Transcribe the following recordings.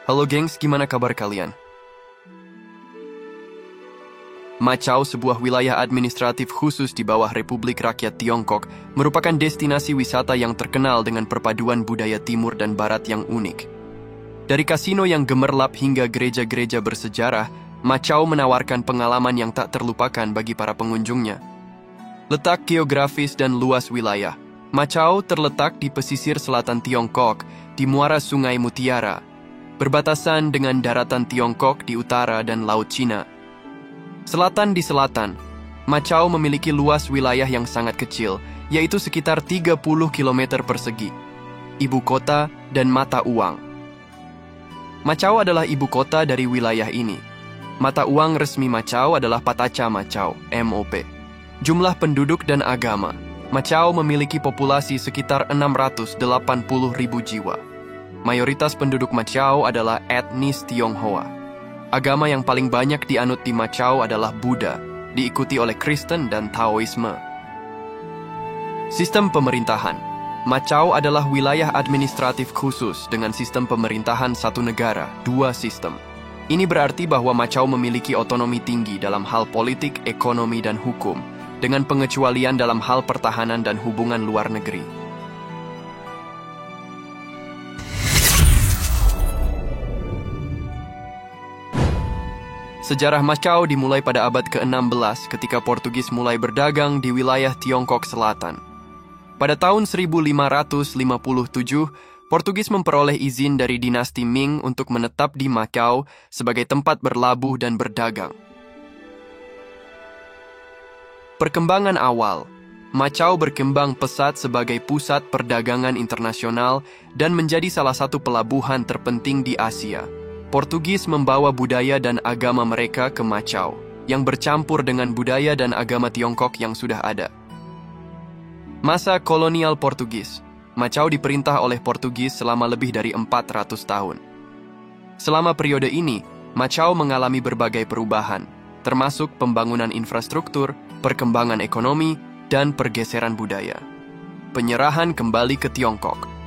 Halo gengs, gimana kabar kalian? Macau, sebuah wilayah administratif khusus di bawah Republik Rakyat Tiongkok, merupakan destinasi wisata yang terkenal dengan perpaduan budaya timur dan barat yang unik. Dari kasino yang gemerlap hingga gereja-gereja bersejarah, Macau menawarkan pengalaman yang tak terlupakan bagi para pengunjungnya. Letak geografis dan luas wilayah, Macau terletak di pesisir selatan Tiongkok, di muara Sungai Mutiara, berbatasan dengan daratan Tiongkok di utara dan Laut Cina. Selatan di selatan, Macau memiliki luas wilayah yang sangat kecil, yaitu sekitar 30 km persegi, ibu kota dan mata uang. Macau adalah ibu kota dari wilayah ini. Mata uang resmi Macau adalah Pataca Macau, MOP. Jumlah penduduk dan agama, Macau memiliki populasi sekitar 680.000 jiwa. Mayoritas penduduk Macau adalah etnis Tionghoa. Agama yang paling banyak dianut di Macau adalah Buddha, diikuti oleh Kristen dan Taoisme. Sistem pemerintahan. Macau adalah wilayah administratif khusus dengan sistem pemerintahan satu negara, dua sistem. Ini berarti bahwa Macau memiliki otonomi tinggi dalam hal politik, ekonomi, dan hukum, dengan pengecualian dalam hal pertahanan dan hubungan luar negeri. Sejarah Macau dimulai pada abad ke-16 ketika Portugis mulai berdagang di wilayah Tiongkok Selatan. Pada tahun 1557, Portugis memperoleh izin dari dinasti Ming untuk menetap di Macau sebagai tempat berlabuh dan berdagang. Perkembangan awal, Macau berkembang pesat sebagai pusat perdagangan internasional dan menjadi salah satu pelabuhan terpenting di Asia. Portugis membawa budaya dan agama mereka ke Macau, yang bercampur dengan budaya dan agama Tiongkok yang sudah ada. Masa kolonial Portugis, Macau diperintah oleh Portugis selama lebih dari 400 tahun. Selama periode ini, Macau mengalami berbagai perubahan, termasuk pembangunan infrastruktur, perkembangan ekonomi, dan pergeseran budaya. Penyerahan kembali ke Tiongkok.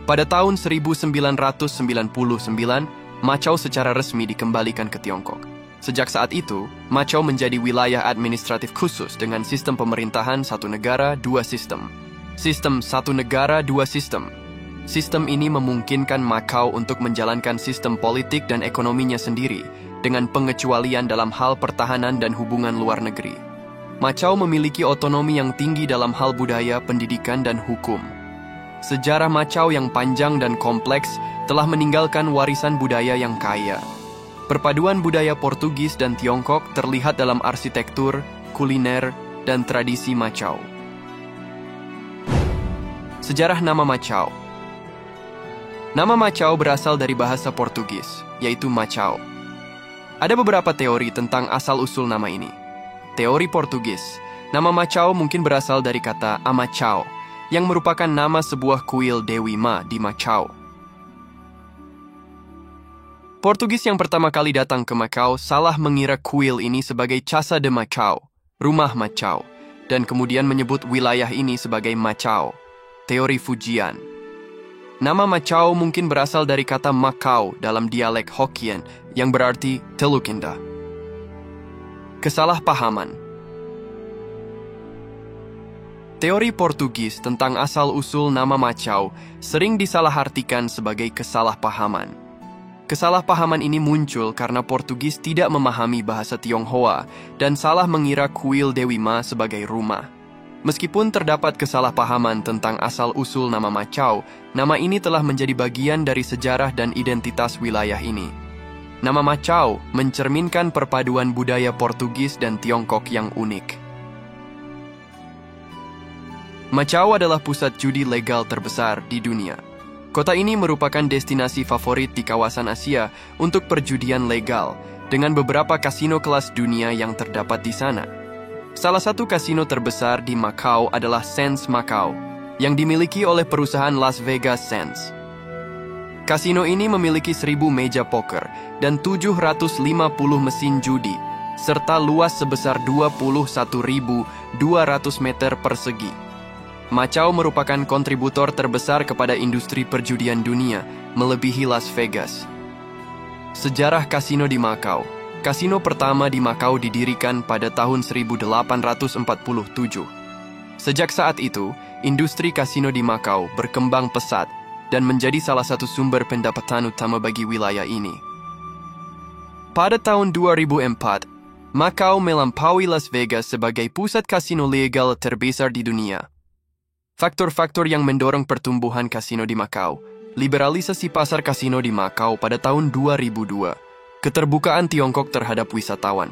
Pada tahun 1999, Macau secara resmi dikembalikan ke Tiongkok. Sejak saat itu, Macau menjadi wilayah administratif khusus dengan sistem pemerintahan satu negara, dua sistem. Sistem satu negara, dua sistem. Sistem ini memungkinkan Macau untuk menjalankan sistem politik dan ekonominya sendiri, dengan pengecualian dalam hal pertahanan dan hubungan luar negeri. Macau memiliki otonomi yang tinggi dalam hal budaya, pendidikan, dan hukum. Sejarah Macau yang panjang dan kompleks telah meninggalkan warisan budaya yang kaya. Perpaduan budaya Portugis dan Tiongkok terlihat dalam arsitektur, kuliner, dan tradisi Macau. Sejarah nama Macau. Nama Macau berasal dari bahasa Portugis, yaitu Macau. Ada beberapa teori tentang asal-usul nama ini. Teori Portugis, nama Macau mungkin berasal dari kata Amachau, yang merupakan nama sebuah kuil Dewi Ma di Macau. Portugis yang pertama kali datang ke Macau salah mengira kuil ini sebagai Casa de Macau, rumah Macau, dan kemudian menyebut wilayah ini sebagai Macau, teori Fujian. Nama Macau mungkin berasal dari kata Macau dalam dialek Hokkien yang berarti Teluk Indah. Kesalahpahaman. Teori Portugis tentang asal-usul nama Macau sering disalahartikan sebagai kesalahpahaman. Kesalahpahaman ini muncul karena Portugis tidak memahami bahasa Tionghoa dan salah mengira kuil Dewi Ma sebagai rumah. Meskipun terdapat kesalahpahaman tentang asal-usul nama Macau, nama ini telah menjadi bagian dari sejarah dan identitas wilayah ini. Nama Macau mencerminkan perpaduan budaya Portugis dan Tiongkok yang unik. Macau adalah pusat judi legal terbesar di dunia. Kota ini merupakan destinasi favorit di kawasan Asia untuk perjudian legal, dengan beberapa kasino kelas dunia yang terdapat di sana. Salah satu kasino terbesar di Macau adalah Sands Macau, yang dimiliki oleh perusahaan Las Vegas Sands. Kasino ini memiliki 1.000 meja poker dan 750 mesin judi, serta luas sebesar 21.200 meter persegi. Macau merupakan kontributor terbesar kepada industri perjudian dunia, melebihi Las Vegas. Sejarah kasino di Macau. Kasino pertama di Macau didirikan pada tahun 1847. Sejak saat itu, industri kasino di Macau berkembang pesat dan menjadi salah satu sumber pendapatan utama bagi wilayah ini. Pada tahun 2004, Macau melampaui Las Vegas sebagai pusat kasino legal terbesar di dunia. Faktor-faktor yang mendorong pertumbuhan kasino di Macau: liberalisasi pasar kasino di Macau pada tahun 2002, keterbukaan Tiongkok terhadap wisatawan,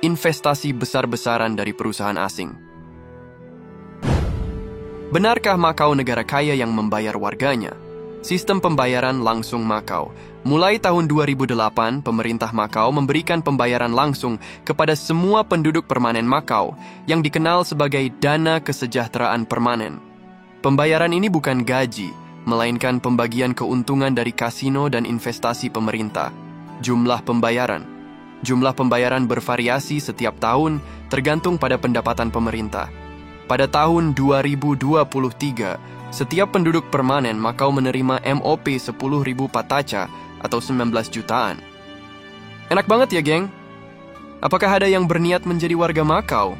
investasi besar-besaran dari perusahaan asing. Benarkah Macau negara kaya yang membayar warganya? Sistem pembayaran langsung Macau. Mulai tahun 2008, pemerintah Macau memberikan pembayaran langsung kepada semua penduduk permanen Macau yang dikenal sebagai dana kesejahteraan permanen. Pembayaran ini bukan gaji, melainkan pembagian keuntungan dari kasino dan investasi pemerintah. Jumlah pembayaran bervariasi setiap tahun tergantung pada pendapatan pemerintah. Pada tahun 2023, setiap penduduk permanen Macau menerima MOP 10.000 pataca atau 19 jutaan. Enak banget ya, geng? Apakah ada yang berniat menjadi warga Macau?